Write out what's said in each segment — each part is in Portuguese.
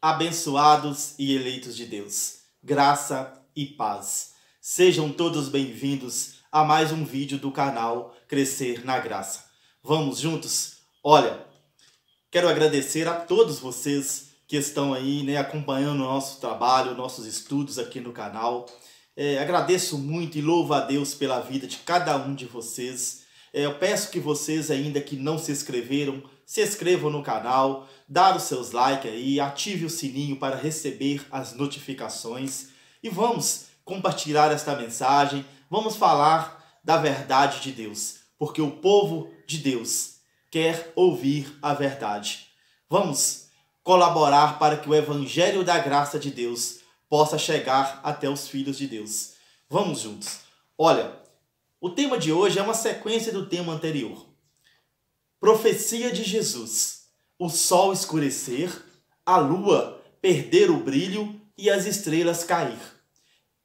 Abençoados e eleitos de Deus, graça e paz. Sejam todos bem-vindos a mais um vídeo do canal Crescer na Graça. Vamos juntos? Olha, quero agradecer a todos vocês que estão aí, acompanhando o nosso trabalho, nossos estudos aqui no canal. Agradeço muito e louvo a Deus pela vida de cada um de vocês. Eu peço que vocês ainda que não se inscreveram, se inscrevam no canal, dá os seus likes aí, ative o sininho para receber as notificações e vamos compartilhar esta mensagem, vamos falar da verdade de Deus, porque o povo de Deus quer ouvir a verdade. Vamos colaborar para que o evangelho da graça de Deus possa chegar até os filhos de Deus. Vamos juntos. Olha, o tema de hoje é uma sequência do tema anterior. Profecia de Jesus. O sol escurecer, a lua perder o brilho e as estrelas cair.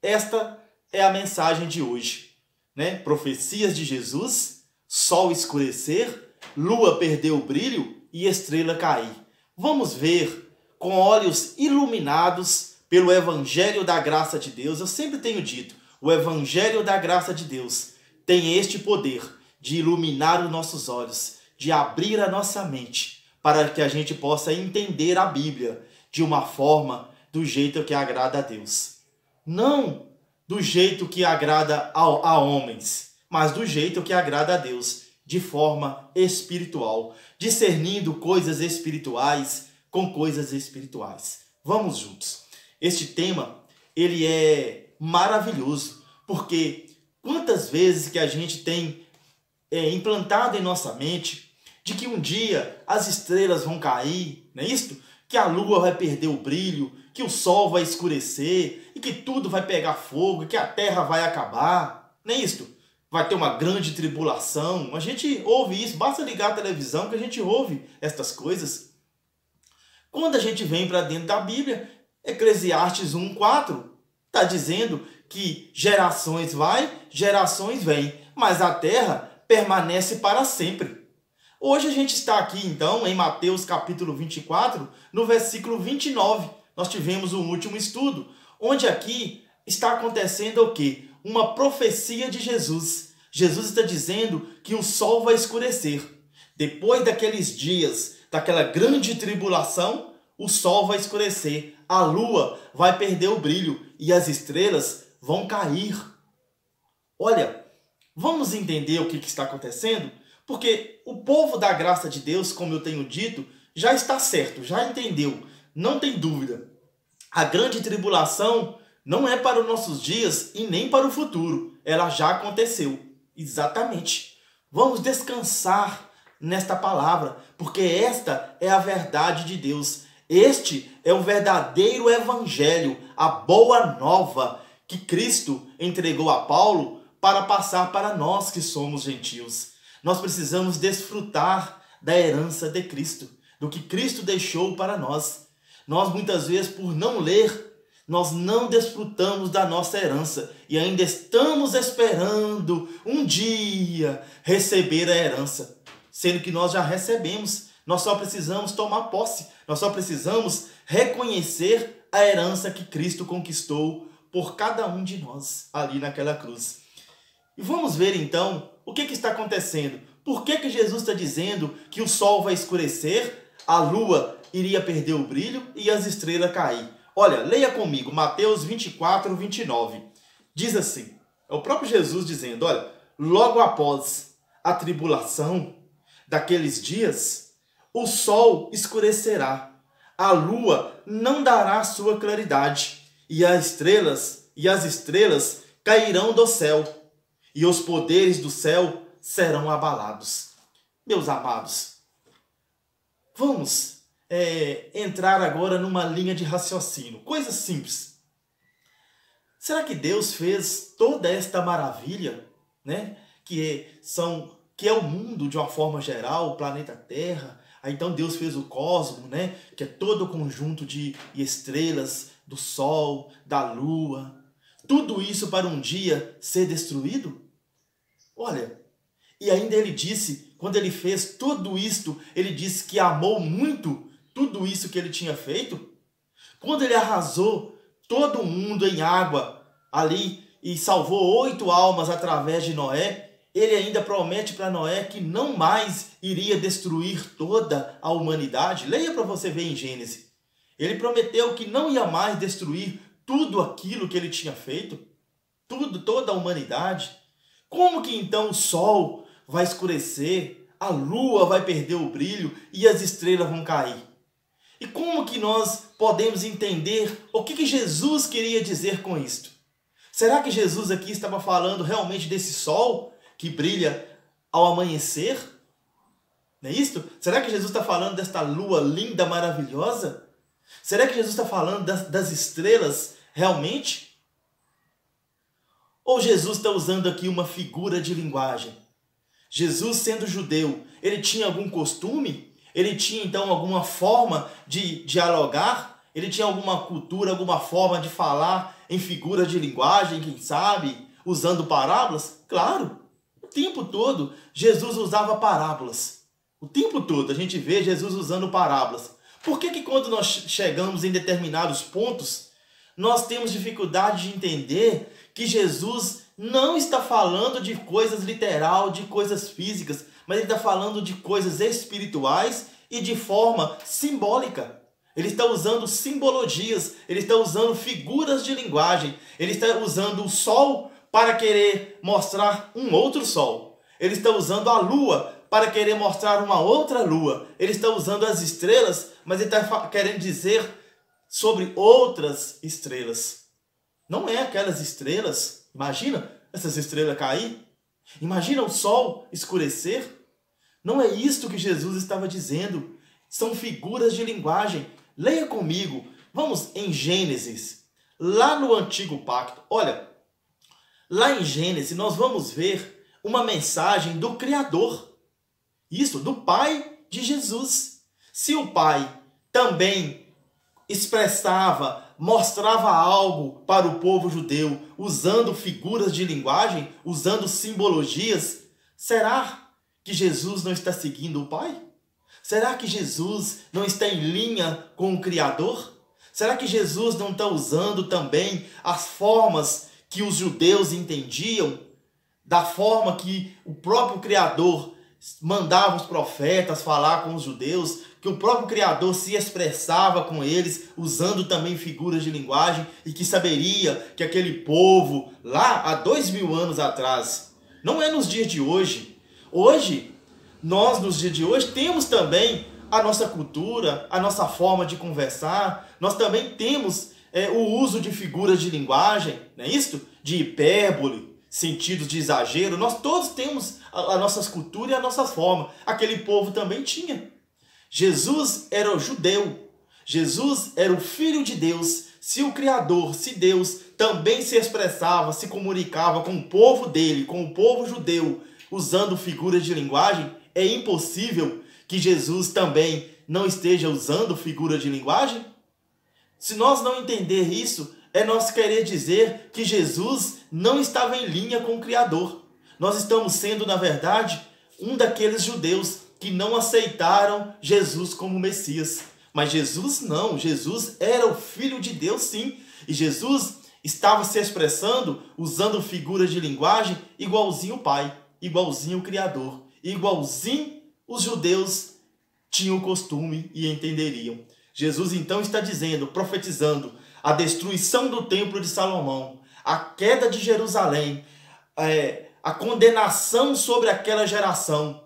Esta é a mensagem de hoje, Profecias de Jesus, sol escurecer, lua perder o brilho e estrela cair. Vamos ver com olhos iluminados pelo evangelho da graça de Deus. Eu sempre tenho dito, o evangelho da graça de Deus tem este poder de iluminar os nossos olhos, de abrir a nossa mente, para que a gente possa entender a Bíblia de uma forma, do jeito que agrada a Deus. Não do jeito que agrada a homens, mas do jeito que agrada a Deus, de forma espiritual, discernindo coisas espirituais com coisas espirituais. Vamos juntos. Este tema, ele é maravilhoso, porque quantas vezes que a gente tem implantado em nossa mente de que um dia as estrelas vão cair, não é isto? Que a lua vai perder o brilho, que o sol vai escurecer e que tudo vai pegar fogo, que a terra vai acabar, não é isto? Vai ter uma grande tribulação. A gente ouve isso, basta ligar a televisão que a gente ouve estas coisas. Quando a gente vem para dentro da Bíblia, Eclesiastes 1:4 está dizendo que gerações vai, gerações vêm, mas a terra permanece para sempre. Hoje a gente está aqui então em Mateus capítulo 24, no versículo 29. Nós tivemos um último estudo, onde aqui está acontecendo o quê? Uma profecia de Jesus. Jesus está dizendo que o sol vai escurecer. Depois daqueles dias, daquela grande tribulação, o sol vai escurecer, a lua vai perder o brilho e as estrelas vão cair. Olha, vamos entender o que está acontecendo? Porque o povo da graça de Deus, como eu tenho dito, já está certo, já entendeu, não tem dúvida. A grande tribulação não é para os nossos dias e nem para o futuro. Ela já aconteceu. Exatamente. Vamos descansar nesta palavra, porque esta é a verdade de Deus. Este é o verdadeiro evangelho, a boa nova que Cristo entregou a Paulo para passar para nós que somos gentios. Nós precisamos desfrutar da herança de Cristo, do que Cristo deixou para nós. Nós muitas vezes, por não ler, nós não desfrutamos da nossa herança e ainda estamos esperando um dia receber a herança, sendo que nós já recebemos. Nós só precisamos tomar posse, nós só precisamos reconhecer a herança que Cristo conquistou por cada um de nós ali naquela cruz. E vamos ver então o que está acontecendo. Por que Jesus está dizendo que o sol vai escurecer, a lua iria perder o brilho e as estrelas cair? Olha, leia comigo Mateus 24, 29. Diz assim, é o próprio Jesus dizendo, olha, logo após a tribulação daqueles dias, o sol escurecerá, a lua não dará sua claridade, e as estrelas cairão do céu, e os poderes do céu serão abalados. Meus amados, vamos entrar agora numa linha de raciocínio, coisa simples. Será que Deus fez toda esta maravilha, que é o mundo de uma forma geral, o planeta Terra? Aí então Deus fez o cosmos, que é todo o conjunto de estrelas, do sol, da lua. Tudo isso para um dia ser destruído? Olha, e ainda ele disse, quando ele fez tudo isto, ele disse que amou muito tudo isso que ele tinha feito. Quando ele arrasou todo mundo em água ali e salvou 8 almas através de Noé, ele ainda promete para Noé que não mais iria destruir toda a humanidade. Leia para você ver em Gênesis. Ele prometeu que não ia mais destruir tudo aquilo que ele tinha feito, toda a humanidade. Como que então o sol vai escurecer, a lua vai perder o brilho e as estrelas vão cair? E como que nós podemos entender o que Jesus queria dizer com isto? Será que Jesus aqui estava falando realmente desse sol que brilha ao amanhecer? Não é isto? Será que Jesus está falando desta lua linda, maravilhosa? Será que Jesus está falando das estrelas realmente? Ou Jesus está usando aqui uma figura de linguagem? Jesus, sendo judeu, ele tinha algum costume? Ele tinha então alguma forma de dialogar? Ele tinha alguma cultura, alguma forma de falar em figura de linguagem, quem sabe, usando parábolas? Claro, o tempo todo Jesus usava parábolas. O tempo todo a gente vê Jesus usando parábolas. Por que quando nós chegamos em determinados pontos, nós temos dificuldade de entender que Jesus não está falando de coisas literal, de coisas físicas, mas ele está falando de coisas espirituais e de forma simbólica. Ele está usando simbologias, ele está usando figuras de linguagem, ele está usando o sol para querer mostrar um outro sol. Ele está usando a lua para querer mostrar uma outra lua. Ele está usando as estrelas, mas ele está querendo dizer sobre outras estrelas. Não é aquelas estrelas. Imagina essas estrelas cair. Imagina o sol escurecer. Não é isto que Jesus estava dizendo. São figuras de linguagem. Leia comigo. Vamos em Gênesis. Lá no Antigo Pacto. Olha, lá em Gênesis nós vamos ver uma mensagem do Criador. Isso, do Pai de Jesus. Se o Pai também expressava, mostrava algo para o povo judeu, usando figuras de linguagem, usando simbologias, será que Jesus não está seguindo o Pai? Será que Jesus não está em linha com o Criador? Será que Jesus não está usando também as formas que os judeus entendiam, da forma que o próprio Criador mandava os profetas falar com os judeus, que o próprio Criador se expressava com eles, usando também figuras de linguagem, e que saberia que aquele povo, lá há 2000 anos atrás, não é nos dias de hoje. Hoje, nós nos dias de hoje temos também a nossa cultura, a nossa forma de conversar, nós também temos o uso de figuras de linguagem, não é isso? De hipérbole, sentidos de exagero. Nós todos temos a nossa cultura e a nossa forma. Aquele povo também tinha. Jesus era o judeu. Jesus era o Filho de Deus. Se o Criador, se Deus também se expressava, se comunicava com o povo dele, com o povo judeu, usando figuras de linguagem, é impossível que Jesus também não esteja usando figura de linguagem? Se nós não entender isso, é nós querer dizer que Jesus não estava em linha com o Criador. Nós estamos sendo, na verdade, um daqueles judeus que não aceitaram Jesus como Messias. Mas Jesus não, Jesus era o Filho de Deus, sim. E Jesus estava se expressando, usando figuras de linguagem igualzinho o Pai, igualzinho o Criador, igualzinho os judeus tinham o costume e entenderiam. Jesus então está dizendo, profetizando, a destruição do templo de Salomão, a queda de Jerusalém, a condenação sobre aquela geração.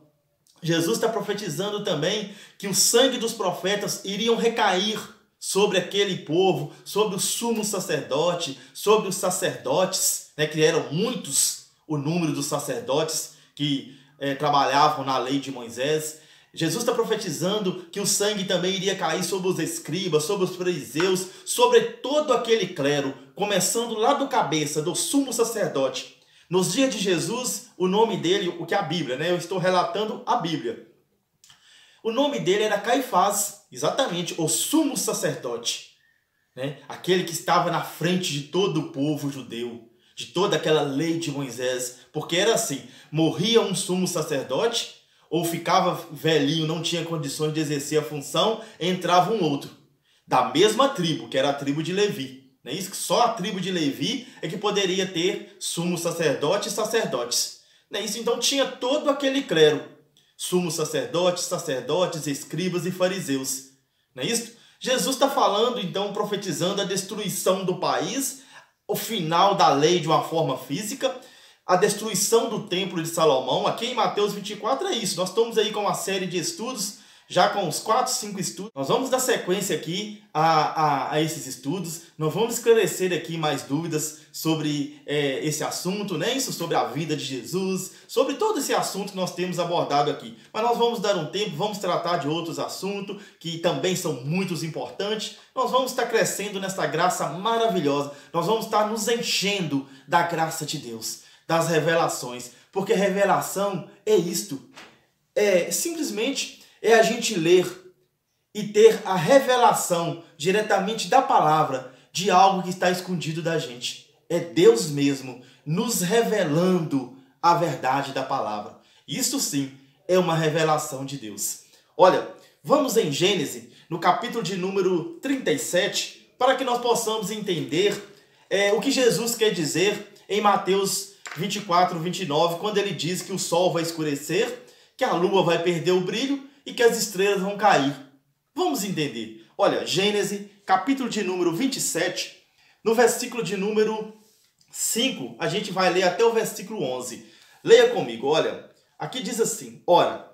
Jesus está profetizando também que o sangue dos profetas iriam recair sobre aquele povo, sobre o sumo sacerdote, sobre os sacerdotes, que eram muitos o número dos sacerdotes que trabalhavam na lei de Moisés. Jesus está profetizando que o sangue também iria cair sobre os escribas, sobre os fariseus, sobre todo aquele clero, começando lá do cabeça, do sumo sacerdote. Nos dias de Jesus, o nome dele, o que é a Bíblia, eu estou relatando a Bíblia. O nome dele era Caifás, exatamente, o sumo sacerdote. Aquele que estava na frente de todo o povo judeu, de toda aquela lei de Moisés. Porque era assim, morria um sumo sacerdote, ou ficava velhinho, não tinha condições de exercer a função, entrava um outro. da mesma tribo, que era a tribo de Levi. Não é isso? Que só a tribo de Levi é que poderia ter sumo sacerdote e sacerdotes. Não é isso? Então tinha todo aquele clero. Sumos sacerdotes, sacerdotes, escribas e fariseus. Não é isso? Jesus está falando, então, profetizando a destruição do país, o final da lei de uma forma física, a destruição do templo de Salomão. Aqui em Mateus 24 é isso. Nós estamos aí com uma série de estudos, já com uns 4, 5 estudos. Nós vamos dar sequência aqui a esses estudos. Nós vamos esclarecer aqui mais dúvidas sobre esse assunto, né? Isso sobre a vida de Jesus, sobre todo esse assunto que nós temos abordado aqui. Mas nós vamos dar um tempo, vamos tratar de outros assuntos que também são muito importantes. Nós vamos estar crescendo nessa graça maravilhosa. Nós vamos estar nos enchendo da graça de Deus, das revelações. Porque revelação é isto. Simplesmente é a gente ler e ter a revelação diretamente da palavra de algo que está escondido da gente. É Deus mesmo nos revelando a verdade da palavra. Isso sim é uma revelação de Deus. Olha, vamos em Gênesis, no capítulo de número 37, para que nós possamos entender o que Jesus quer dizer em Mateus 24, 29, quando ele diz que o sol vai escurecer, que a lua vai perder o brilho e que as estrelas vão cair. Vamos entender. Olha, Gênesis, capítulo de número 27, no versículo de número 5, a gente vai ler até o versículo 11. Leia comigo, olha. Aqui diz assim: Ora,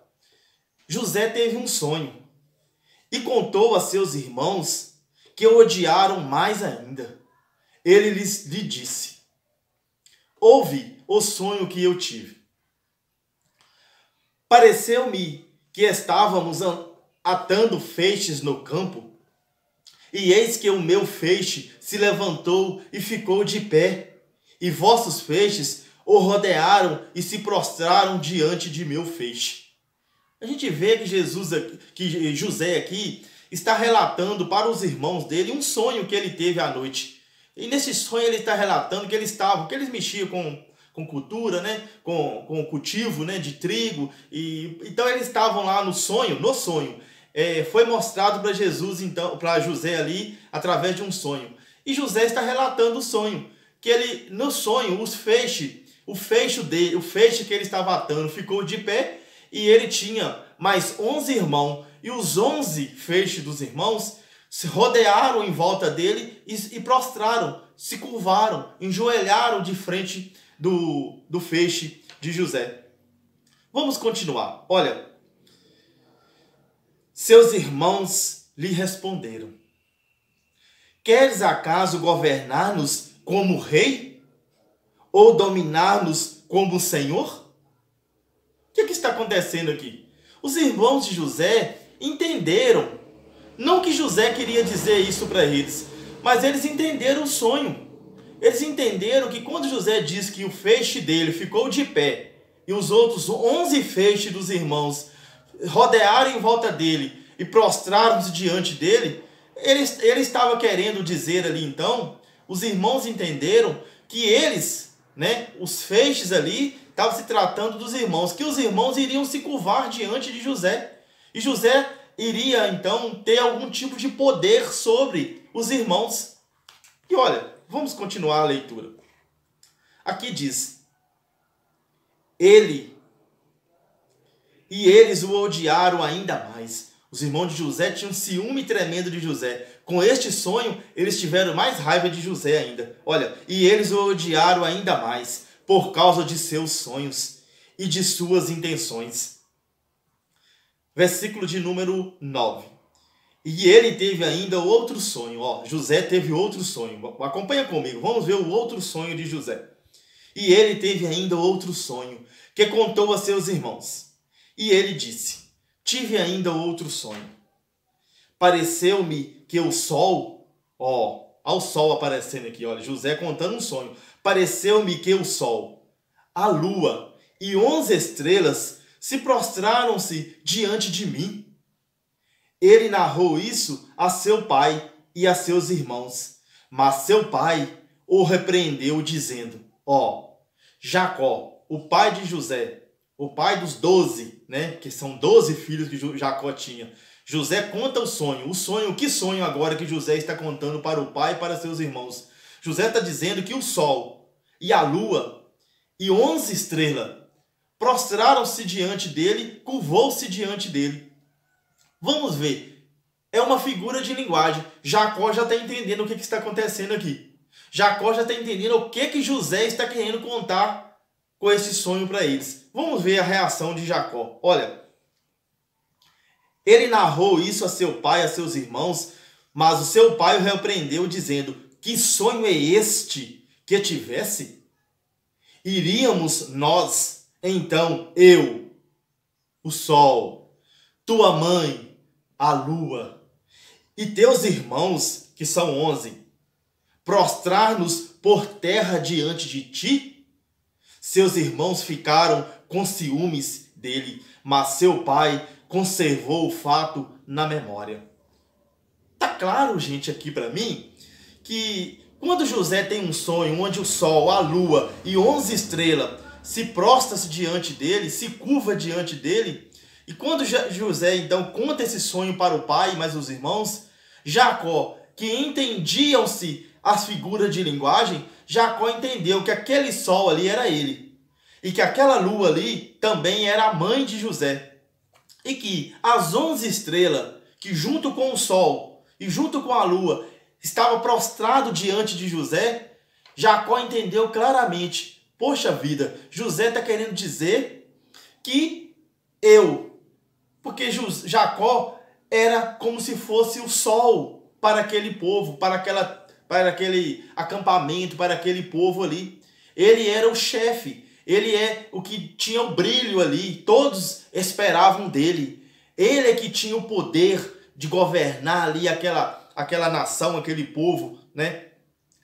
José teve um sonho e contou a seus irmãos, que o odiaram mais ainda. Ele lhe disse: Ouve o sonho que eu tive. Pareceu-me que estávamos atando feixes no campo, e eis que o meu feixe se levantou e ficou de pé, e vossos feixes o rodearam e se prostraram diante de meu feixe. A gente vê que José aqui está relatando para os irmãos dele um sonho que ele teve à noite. E nesse sonho ele está relatando que eles mexiam com cultura, né? com cultivo, né? de trigo. Então eles estavam lá no sonho. Foi mostrado para Jesus, então, para José ali, através de um sonho. E José está relatando o sonho. Que ele, no sonho, o feixe que ele estava atando ficou de pé, e ele tinha mais 11 irmãos. E os 11 feixes dos irmãos se rodearam em volta dele e prostraram, se curvaram, enjoelharam de frente do feixe de José. Vamos continuar. Olha, seus irmãos lhe responderam: Queres acaso governar-nos como rei? Ou dominar-nos como senhor? O que está acontecendo aqui? Os irmãos de José entenderam. Não que José queria dizer isso para eles, mas eles entenderam o sonho. Eles entenderam que quando José diz que o feixe dele ficou de pé e os outros 11 feixes dos irmãos rodearam em volta dele e prostraram-se diante dele, ele estava querendo dizer ali então, os irmãos entenderam que eles, né, os feixes ali, estavam se tratando dos irmãos, que os irmãos iriam se curvar diante de José. E José iria então ter algum tipo de poder sobre os irmãos. E olha, vamos continuar a leitura. Aqui diz: eles o odiaram ainda mais. Os irmãos de José tinham ciúme tremendo de José. Com este sonho, eles tiveram mais raiva de José ainda. Olha, e eles o odiaram ainda mais por causa de seus sonhos e de suas intenções. Versículo de número 9. E ele teve ainda outro sonho. José teve outro sonho. Acompanha comigo, vamos ver o outro sonho de José. E ele teve ainda outro sonho, que contou a seus irmãos. E ele disse: Tive ainda outro sonho. Pareceu-me que o sol, olha o sol aparecendo aqui, olha, José contando um sonho. Pareceu-me que o sol, a lua e 11 estrelas se prostraram-se diante de mim. Ele narrou isso a seu pai e a seus irmãos. Mas seu pai o repreendeu, dizendo: Jacó, o pai de José, o pai dos 12, né? Que são 12 filhos que Jacó tinha. José conta o sonho. Que sonho agora que José está contando para o pai e para seus irmãos? José está dizendo que o sol e a lua e 11 estrelas prostraram-se diante dele, curvou-se diante dele. Vamos ver. É uma figura de linguagem. Jacó já está entendendo o que está acontecendo aqui. Jacó já está entendendo o que José está querendo contar com esse sonho para eles. Vamos ver a reação de Jacó. Olha, ele narrou isso a seu pai, a seus irmãos, mas o seu pai o repreendeu, dizendo: que sonho é este que tivesse? Iríamos nós, então, eu, o sol, tua mãe, a lua, e teus irmãos, que são 11, prostrar-nos por terra diante de ti? Seus irmãos ficaram com ciúmes dele, mas seu pai conservou o fato na memória. Tá claro, gente, aqui para mim, que quando José tem um sonho onde o sol, a lua e 11 estrelas se prostram diante dele, se curva diante dele, e quando José então conta esse sonho para o pai e mais os irmãos, Jacó, que entendiam-se as figuras de linguagem, Jacó entendeu que aquele sol ali era ele, e que aquela lua ali também era a mãe de José, e que as 11 estrelas, que junto com o sol e junto com a lua, estava prostrado diante de José, Jacó entendeu claramente: poxa vida, José está querendo dizer que porque Jacó era como se fosse o sol para aquele povo, para aquele acampamento, para aquele povo ali. Ele era o chefe, ele é o que tinha o brilho ali, todos esperavam dele. Ele é que tinha o poder de governar ali aquela nação, aquele povo, né?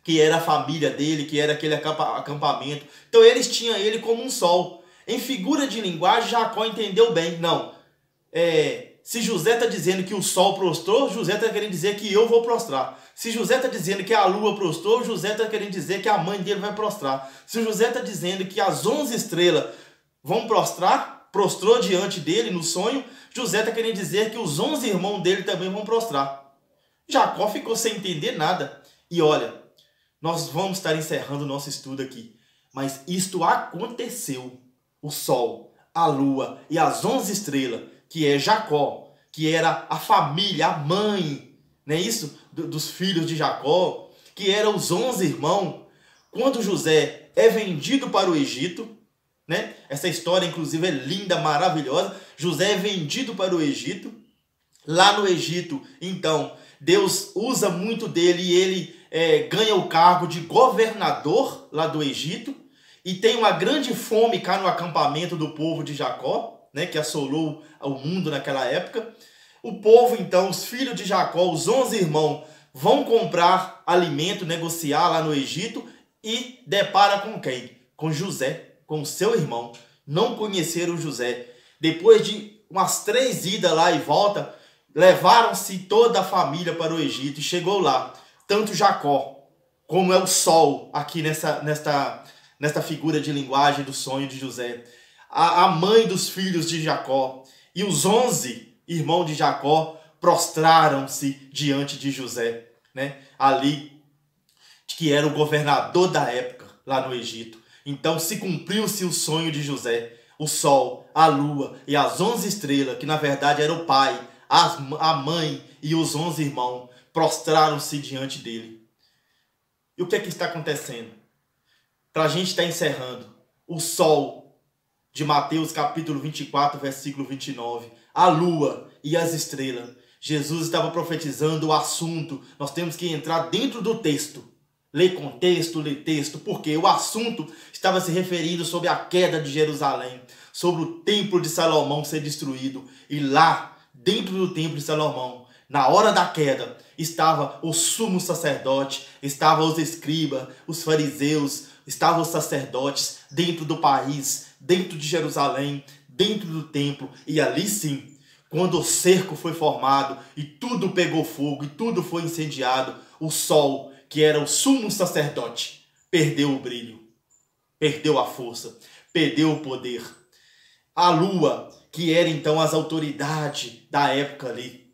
Que era a família dele, que era aquele acampamento. Então eles tinham ele como um sol. Em figura de linguagem, Jacó entendeu bem. Não, se José está dizendo que o sol prostrou, José está querendo dizer que eu vou prostrar. Se José está dizendo que a lua prostrou, José está querendo dizer que a mãe dele vai prostrar. Se José está dizendo que as 11 estrelas vão prostrar, prostrou diante dele no sonho, José está querendo dizer que os 11 irmãos dele também vão prostrar. Jacó ficou sem entender nada. E olha, nós vamos estar encerrando o nosso estudo aqui, mas isto aconteceu. O sol, a lua e as 11 estrelas, que é Jacó, que era a família, a mãe, não é isso? Dos filhos de Jacó, que eram os 11 irmãos. Quando José é vendido para o Egito, né? Essa história, inclusive, é linda, maravilhosa. José é vendido para o Egito. Lá no Egito, então, Deus usa muito dele e ele ganha o cargo de governador lá do Egito. E tem uma grande fome cá no acampamento do povo de Jacó, né, que assolou o mundo naquela época. O povo, então, os filhos de Jacó, os 11 irmãos, vão comprar alimento, negociar lá no Egito e depara com quem? Com José, com o seu irmão. Não conheceram José. Depois de umas 3 idas lá e volta, levaram-se toda a família para o Egito e chegou lá. Tanto Jacó, como é o sol aqui nesta figura de linguagem do sonho de José, a mãe dos filhos de Jacó e os 11 irmãos de Jacó prostraram-se diante de José, né? Ali, que era o governador da época lá no Egito. Então se cumpriu-se o sonho de José. O sol, a lua e as 11 estrelas, que na verdade era o pai, a mãe e os 11 irmãos, prostraram-se diante dele. E o que é que está acontecendo? Para a gente estar encerrando, o sol de Mateus capítulo 24, versículo 29, a lua e as estrelas. Jesus estava profetizando o assunto. Nós temos que entrar dentro do texto. Ler contexto, ler texto, porque o assunto estava se referindo sobre a queda de Jerusalém, sobre o templo de Salomão ser destruído. E lá, dentro do templo de Salomão, na hora da queda, estava o sumo sacerdote, estavam os escribas, os fariseus, estavam os sacerdotes dentro do país, dentro de Jerusalém, dentro do templo. E ali sim, quando o cerco foi formado e tudo pegou fogo e tudo foi incendiado, o sol, que era o sumo sacerdote, perdeu o brilho, perdeu a força, perdeu o poder. a lua, que era então as autoridades da época ali,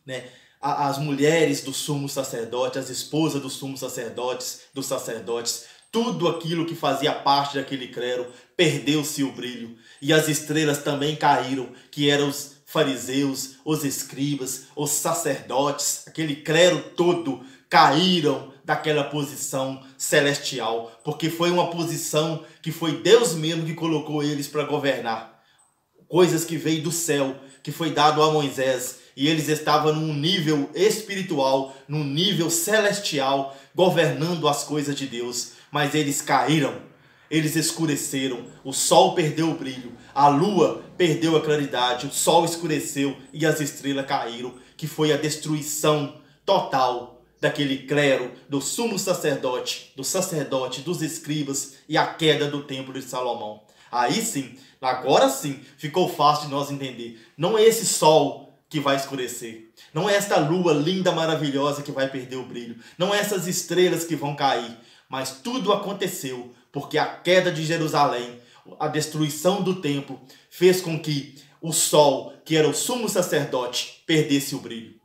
né? As mulheres do sumo sacerdote, as esposas dos sumos sacerdotes, tudo aquilo que fazia parte daquele clero, perdeu-se o brilho. E as estrelas também caíram, que eram os fariseus, os escribas, os sacerdotes, aquele clero todo caíram daquela posição celestial, porque foi uma posição que foi Deus mesmo que colocou eles para governar. Coisas que veio do céu, que foi dado a Moisés, e eles estavam num nível espiritual, num nível celestial, governando as coisas de Deus, mas eles caíram, eles escureceram, o sol perdeu o brilho, a lua perdeu a claridade, o sol escureceu e as estrelas caíram, que foi a destruição total daquele clero, do sumo sacerdote, dos escribas e a queda do templo de Salomão. Aí sim, agora sim, ficou fácil de nós entender. Não é esse sol que vai escurecer. Não é esta lua linda, maravilhosa que vai perder o brilho. Não é essas estrelas que vão cair. Mas tudo aconteceu porque a queda de Jerusalém, a destruição do templo, fez com que o sol, que era o sumo sacerdote, perdesse o brilho,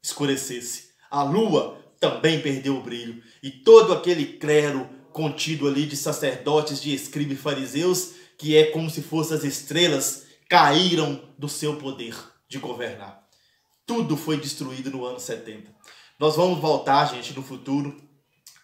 escurecesse. A lua também perdeu o brilho. E todo aquele clero contido ali de sacerdotes, de escribas e fariseus, que é como se fossem as estrelas, caíram do seu poder de governar. Tudo foi destruído no ano 70. Nós vamos voltar, gente, no futuro,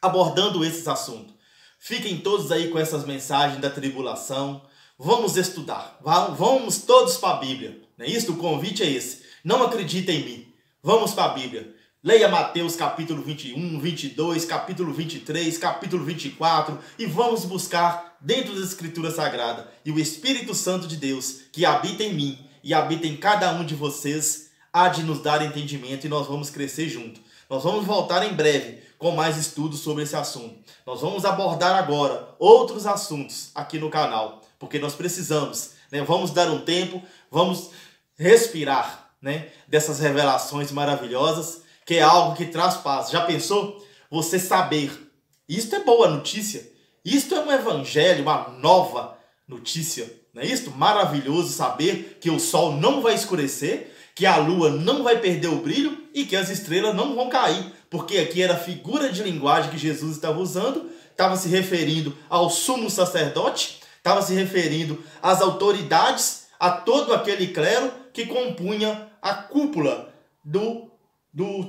abordando esses assuntos. Fiquem todos aí com essas mensagens da tribulação. Vamos estudar. Vamos todos para a Bíblia. Não é isso? O convite é esse. Não acredita em mim. Vamos para a Bíblia. Leia Mateus capítulo 21, 22, capítulo 23, capítulo 24 e vamos buscar dentro das Escrituras Sagradas. E o Espírito Santo de Deus, que habita em mim e habita em cada um de vocês, há de nos dar entendimento e nós vamos crescer junto. Nós vamos voltar em breve com mais estudos sobre esse assunto. Nós vamos abordar agora outros assuntos aqui no canal, porque nós precisamos, né? Vamos dar um tempo, vamos respirar, né, dessas revelações maravilhosas, que é algo que traz paz. Já pensou? Você saber. Isto é boa notícia. Isto é um evangelho, uma nova notícia. Não é isto? Maravilhoso saber que o sol não vai escurecer, que a lua não vai perder o brilho e que as estrelas não vão cair. Porque aqui era a figura de linguagem que Jesus estava usando, estava se referindo ao sumo sacerdote, estava se referindo às autoridades, a todo aquele clero que compunha a cúpula do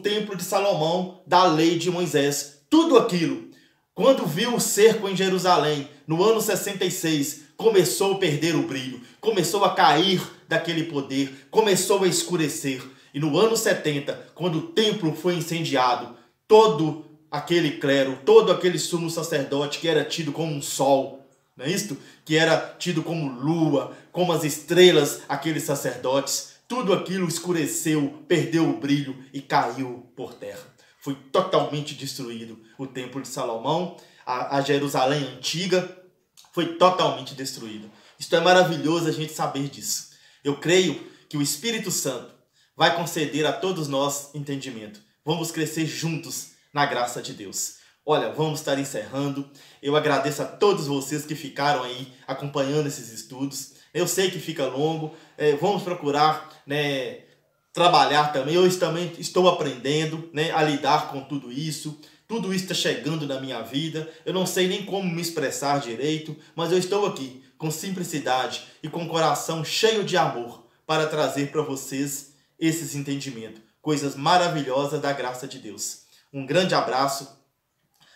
templo de Salomão, da lei de Moisés. Tudo aquilo, quando viu o cerco em Jerusalém, no ano 66, começou a perder o brilho, começou a cair daquele poder, começou a escurecer. E no ano 70, quando o templo foi incendiado, todo aquele clero, todo aquele sumo sacerdote que era tido como um sol, não é isto? Que era tido como lua, como as estrelas, aqueles sacerdotes, tudo aquilo escureceu, perdeu o brilho e caiu por terra. Foi totalmente destruído. O templo de Salomão, a Jerusalém antiga, foi totalmente destruída. Isto é maravilhoso a gente saber disso. Eu creio que o Espírito Santo vai conceder a todos nós entendimento. Vamos crescer juntos na graça de Deus. Olha, vamos estar encerrando. Eu agradeço a todos vocês que ficaram aí acompanhando esses estudos. Eu sei que fica longo. Vamos procurar, né, trabalhar também. Eu também estou aprendendo, né, a lidar com tudo isso. Tudo isso está chegando na minha vida. Eu não sei nem como me expressar direito, mas eu estou aqui com simplicidade e com o coração cheio de amor para trazer para vocês esses entendimentos. Coisas maravilhosas da graça de Deus. Um grande abraço.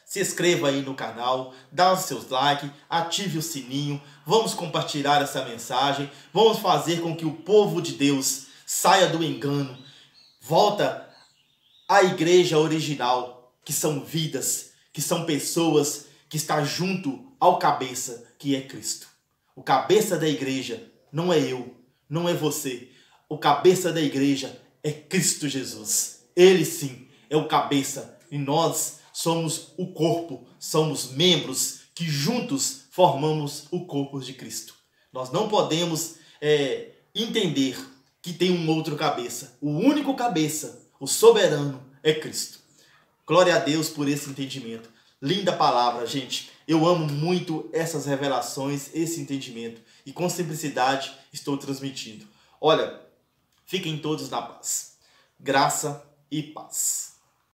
Se inscreva aí no canal, dá os seus likes, ative o sininho, vamos compartilhar essa mensagem, vamos fazer com que o povo de Deus saia do engano, volta à igreja original, que são vidas, que são pessoas que estão junto ao cabeça, que é Cristo. O cabeça da igreja não é eu, não é você. O cabeça da igreja é Cristo Jesus. Ele sim é o cabeça e nós somos o corpo, somos membros que juntos formamos o corpo de Cristo. Nós não podemos entender que tem um outro cabeça. O único cabeça, o soberano, é Cristo. Glória a Deus por esse entendimento. Linda palavra, gente. Eu amo muito essas revelações, esse entendimento. e com simplicidade estou transmitindo. Olha, fiquem todos na paz. Graça e paz.